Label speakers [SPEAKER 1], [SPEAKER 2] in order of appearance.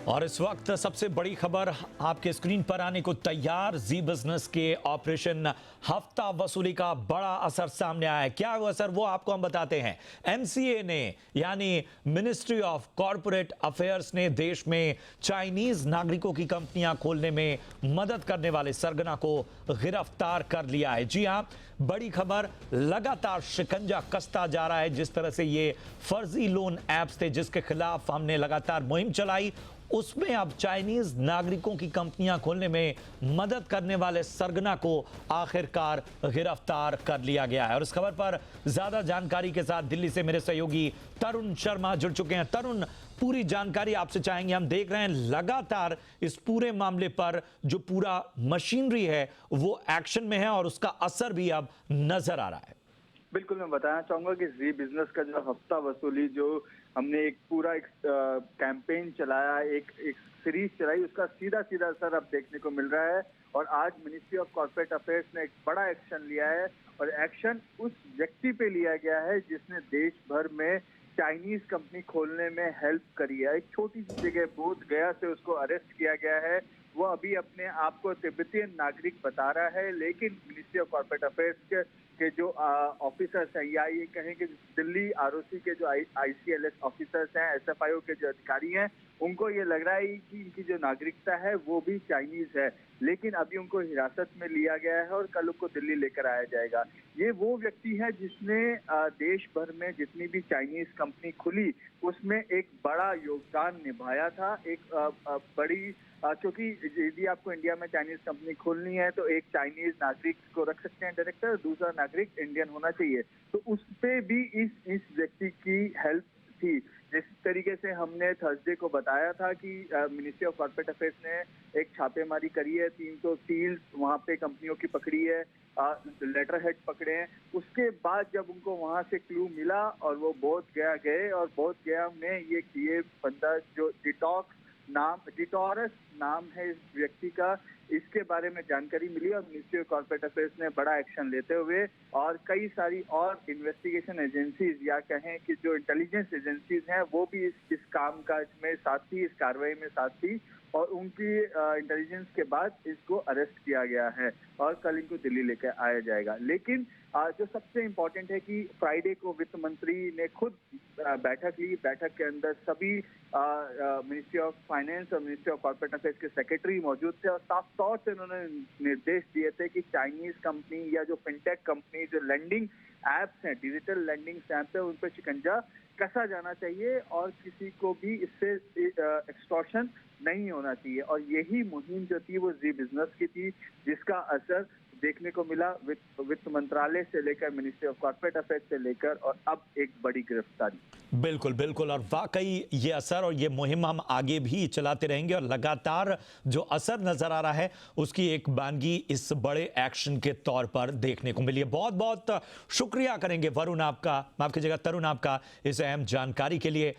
[SPEAKER 1] और इस वक्त सबसे बड़ी खबर आपके स्क्रीन पर आने को तैयार। जी बिजनेस के ऑपरेशन हफ्ता वसूली का बड़ा असर सामने आया है। क्या वो असर, वो आपको हम बताते हैं। एमसीए ने यानी मिनिस्ट्री ऑफ कॉरपोरेट अफेयर्स ने देश में चाइनीज नागरिकों की कंपनियां खोलने में मदद करने वाले सरगना को गिरफ्तार कर लिया है। जी हां, बड़ी खबर, लगातार शिकंजा कसता जा रहा है। जिस तरह से ये फर्जी लोन ऐप्स थे जिसके खिलाफ हमने लगातार मुहिम चलाई, उसमें अब चाइनीज नागरिकों की कंपनियां खोलने में मदद करने वाले सरगना को आखिरकार गिरफ्तार कर लिया गया है। और इस खबर पर ज्यादा जानकारी के साथ दिल्ली से मेरे सहयोगी तरुण शर्मा जुड़ चुके हैं। तरुण, पूरी जानकारी आपसे चाहेंगे। हम देख रहे हैं लगातार इस पूरे मामले पर जो पूरा मशीनरी है वो एक्शन में है और उसका असर भी अब नजर आ रहा है।
[SPEAKER 2] बिल्कुल, मैं बताना चाहूंगा कि जी बिजनेस का जो हफ्ता वसूली जो हमने एक पूरा कैंपेन चलाया, एक सीरीज चलाई, उसका सीधा सीधा असर अब देखने को मिल रहा है। और आज मिनिस्ट्री ऑफ कॉर्पोरेट अफेयर्स ने एक बड़ा एक्शन लिया है और एक्शन उस व्यक्ति पे लिया गया है जिसने देश भर में चाइनीज कंपनी खोलने में हेल्प करी है। एक छोटी सी जगह बोध गया से उसको अरेस्ट किया गया है। वो अभी अपने आप को तिब्बतियन नागरिक बता रहा है, लेकिन मिनिस्ट्री ऑफ कॉर्पोरेट अफेयर्स के जो ऑफिसर्स हैं, या ये कहें कि दिल्ली आरओसी के जो आईसीएलएस ऑफिसर्स हैं, एसएफआईओ के जो अधिकारी हैं, उनको ये लग रहा है कि इनकी जो नागरिकता है वो भी चाइनीज है। लेकिन अभी उनको हिरासत में लिया गया है और कल उनको दिल्ली लेकर आया जाएगा। ये वो व्यक्ति है जिसने देश भर में जितनी भी चाइनीज कंपनी खुली उसमें एक बड़ा योगदान निभाया था। एक बड़ी क्योंकि यदि आपको इंडिया में चाइनीज कंपनी खोलनी है तो एक चाइनीज नागरिक को रख सकते हैं डायरेक्टर, दूसरा नागरिक इंडियन होना चाहिए। तो उस पे भी इस व्यक्ति की हेल्प थी। जिस तरीके से हमने थर्सडे को बताया था कि मिनिस्ट्री ऑफ कॉर्पोरेट अफेयर्स ने एक छापेमारी करी है, 300 सील्स वहां पे कंपनियों की पकड़ी है, लेटर हेड पकड़े हैं। उसके बाद जब उनको वहां से क्लू मिला और वो बोध गया गए, और बोध गया में ये बंदा जो डिटोरस नाम है इस व्यक्ति का, इसके बारे में जानकारी मिली और मिनिस्ट्री ऑफ कॉर्पोरेट अफेयर्स ने बड़ा एक्शन लेते हुए और कई सारी और इन्वेस्टिगेशन एजेंसीज या कहें कि जो इंटेलिजेंस एजेंसीज हैं वो भी इस कामकाज में साथ थी, इस कार्रवाई में साथ थी, और उनकी इंटेलिजेंस के बाद इसको अरेस्ट किया गया है और कल इनको दिल्ली लेकर आया जाएगा। लेकिन जो सबसे इम्पोर्टेंट है कि फ्राइडे को वित्त मंत्री ने खुद बैठक ली। बैठक के अंदर सभी मिनिस्ट्री ऑफ फाइनेंस और मिनिस्ट्री ऑफ कॉर्पोरेट अफेयर्स के सेक्रेटरी मौजूद थे और साफ तौर से उन्होंने निर्देश दिए थे कि चाइनीज कंपनी या जो फिनटेक कंपनी जो लैंडिंग ऐप्स हैं, डिजिटल लैंडिंग ऐप्स है, उन पर शिकंजा कसा जाना चाहिए और किसी को भी इससे एक्सटॉर्शन नहीं होना चाहिए। और यही मुहिम जो थी वो जी बिजनेस की थी, जिसका असर देखने को मिला वित्त मंत्रालय से लेकर मिनिस्ट्री ऑफ कॉर्पोरेट अफेयर्स से लेकर और अब एक बड़ी गिरफ्तारी।
[SPEAKER 1] बिल्कुल बिल्कुल, और वाकई ये असर और ये मुहिम हम आगे भी चलाते रहेंगे और लगातार जो असर नजर आ रहा है उसकी एक बानगी इस बड़े एक्शन के तौर पर देखने को मिली है। बहुत बहुत शुक्रिया करेंगे वरुण आपका, माफ कीजिएगा तरुण आपका, इस अहम जानकारी के लिए।